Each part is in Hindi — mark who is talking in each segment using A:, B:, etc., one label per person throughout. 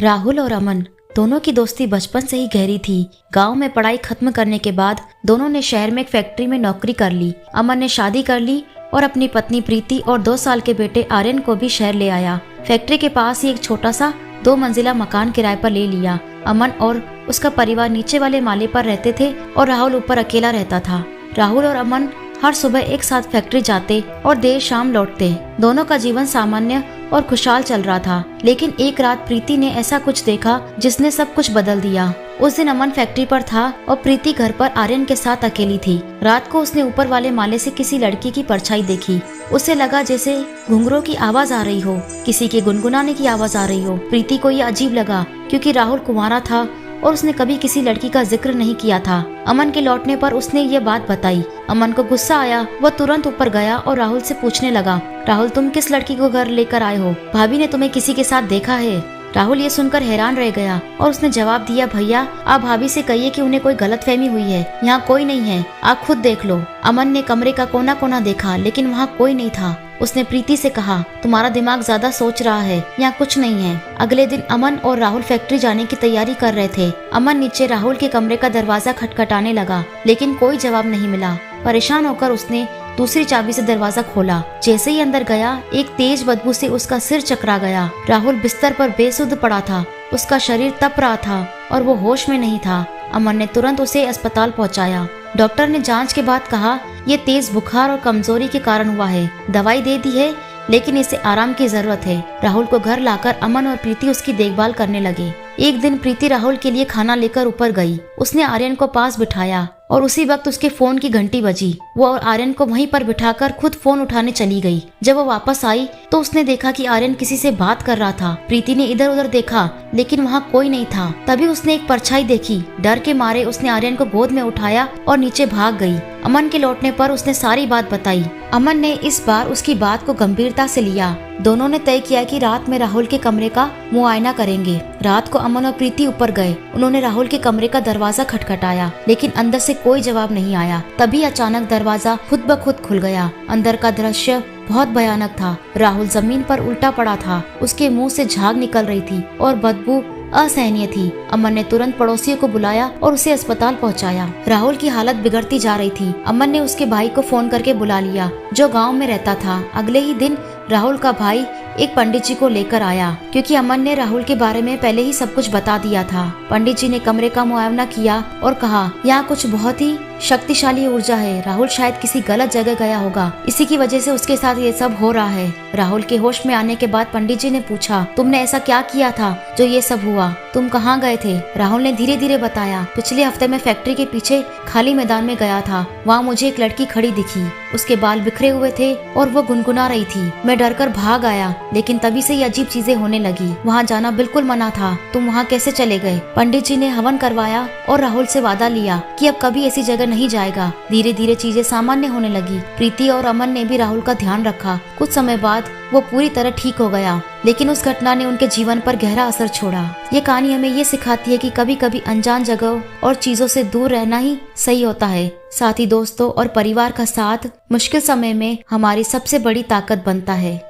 A: राहुल और अमन दोनों की दोस्ती बचपन से ही गहरी थी। गांव में पढ़ाई खत्म करने के बाद दोनों ने शहर में एक फैक्ट्री में नौकरी कर ली। अमन ने शादी कर ली और अपनी पत्नी प्रीति और 2 साल के बेटे आर्यन को भी शहर ले आया। फैक्ट्री के पास ही एक छोटा सा 2 मंजिला मकान किराए पर ले लिया। अमन और उसका परिवार नीचे वाले माले पर रहते थे और राहुल ऊपर अकेला रहता था। राहुल और अमन हर सुबह एक साथ फैक्ट्री जाते और देर शाम लौटते। दोनों का जीवन सामान्य और खुशहाल चल रहा था, लेकिन एक रात प्रीति ने ऐसा कुछ देखा जिसने सब कुछ बदल दिया। उस दिन अमन फैक्ट्री पर था और प्रीति घर पर आर्यन के साथ अकेली थी। रात को उसने ऊपर वाले माले से किसी लड़की की परछाई देखी। उसे लगा जैसे घुंघरों की आवाज आ रही हो, किसी के गुनगुनाने की आवाज आ रही हो। प्रीति को यह अजीब लगा क्योंकि राहुल कुंवारा था और उसने कभी किसी लड़की का जिक्र नहीं किया था। अमन के लौटने पर उसने ये बात बताई। अमन को गुस्सा आया। वह तुरंत ऊपर गया और राहुल से पूछने लगा, राहुल तुम किस लड़की को घर लेकर आए हो? भाभी ने तुम्हें किसी के साथ देखा है? राहुल ये सुनकर हैरान रह गया और उसने जवाब दिया, भैया आप भाभी से कहिए कि उन्हें कोई गलतफहमी हुई है। यहाँ कोई नहीं है, आप खुद देख लो। अमन ने कमरे का कोना कोना देखा, लेकिन वहाँ कोई नहीं था। उसने प्रीति से कहा, तुम्हारा दिमाग ज्यादा सोच रहा है, यहाँ कुछ नहीं है। अगले दिन अमन और राहुल फैक्ट्री जाने की तैयारी कर रहे थे। अमन नीचे राहुल के कमरे का दरवाजा खटखटाने लगा, लेकिन कोई जवाब नहीं मिला। परेशान होकर उसने दूसरी चाबी से दरवाजा खोला। जैसे ही अंदर गया, एक तेज बदबू से उसका सिर चकरा गया। राहुल बिस्तर पर बेसुध पड़ा था। उसका शरीर तप रहा था और वो होश में नहीं था। अमन ने तुरंत उसे अस्पताल पहुंचाया। डॉक्टर ने जांच के बाद कहा, ये तेज बुखार और कमजोरी के कारण हुआ है। दवाई दे दी है, लेकिन इसे आराम की जरूरत है। राहुल को घर लाकर अमन और प्रीति उसकी देखभाल करने लगे। एक दिन प्रीति राहुल के लिए खाना लेकर ऊपर गई। उसने आर्यन को पास बिठाया और उसी वक्त उसके फोन की घंटी बजी। वो और आर्यन को वहीं पर बिठाकर खुद फोन उठाने चली गई। जब वो वापस आई तो उसने देखा कि आर्यन किसी से बात कर रहा था। प्रीति ने इधर उधर देखा, लेकिन वहाँ कोई नहीं था। तभी उसने एक परछाई देखी। डर के मारे उसने आर्यन को गोद में उठाया और नीचे भाग गई। अमन के लौटने पर उसने सारी बात बताई। अमन ने इस बार उसकी बात को गंभीरता से लिया। दोनों ने तय किया कि रात में राहुल के कमरे का मुआयना करेंगे। रात को अमन और प्रीति ऊपर गए। उन्होंने राहुल के कमरे का दरवाजा खटखटाया, लेकिन अंदर से कोई जवाब नहीं आया। तभी अचानक दरवाजा खुद ब खुद खुल गया। अंदर का दृश्य बहुत भयानक था। राहुल जमीन पर उल्टा पड़ा था। उसके मुंह से झाग निकल रही थी और बदबू असहनीय थी। अमन ने तुरंत पड़ोसियों को बुलाया और उसे अस्पताल पहुंचाया। राहुल की हालत बिगड़ती जा रही थी। अमन ने उसके भाई को फोन करके बुला लिया, जो गांव में रहता था। अगले ही दिन राहुल का भाई एक पंडित जी को लेकर आया, क्योंकि अमन ने राहुल के बारे में पहले ही सब कुछ बता दिया था। पंडित जी ने कमरे का मुआयना किया और कहा, यहाँ कुछ बहुत ही शक्तिशाली ऊर्जा है। राहुल शायद किसी गलत जगह गया होगा, इसी की वजह से उसके साथ ये सब हो रहा है। राहुल के होश में आने के बाद पंडित जी ने पूछा, तुमने ऐसा क्या किया था जो ये सब हुआ? तुम कहाँ गए थे? राहुल ने धीरे धीरे बताया, पिछले हफ्ते मैं फैक्ट्री के पीछे खाली मैदान में गया था। वहाँ मुझे एक लड़की खड़ी दिखी। उसके बाल बिखरे हुए थे और वो गुनगुना रही थी। मैं डरकर भाग आया, लेकिन तभी से ये अजीब चीजें होने लगी। वहाँ जाना बिल्कुल मना था। तुम वहाँ कैसे चले गए? पंडित जी ने हवन करवाया और राहुल से वादा लिया कि अब कभी ऐसी जगह नहीं जाएगा। धीरे धीरे चीजें सामान्य होने लगी। प्रीति और अमन ने भी राहुल का ध्यान रखा। कुछ समय बाद वो पूरी तरह ठीक हो गया, लेकिन उस घटना ने उनके जीवन पर गहरा असर छोड़ा। ये कहानी हमें ये सिखाती है कि कभी कभी अनजान जगहों और चीजों से दूर रहना ही सही होता है। साथ ही दोस्तों और परिवार का साथ मुश्किल समय में हमारी सबसे बड़ी ताकत बनता है।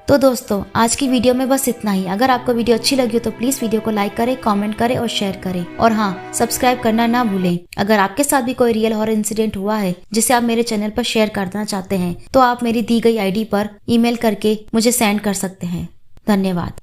A: तो दोस्तों, आज की वीडियो में बस इतना ही। अगर आपको वीडियो अच्छी लगी हो तो प्लीज वीडियो को लाइक करें, कमेंट करें और शेयर करें। और हाँ, सब्सक्राइब करना ना भूलें। अगर आपके साथ भी कोई रियल हॉरर इंसिडेंट हुआ है जिसे आप मेरे चैनल पर शेयर करना चाहते हैं, तो आप मेरी दी गई आईडी पर ईमेल करके मुझे सेंड कर सकते हैं। धन्यवाद।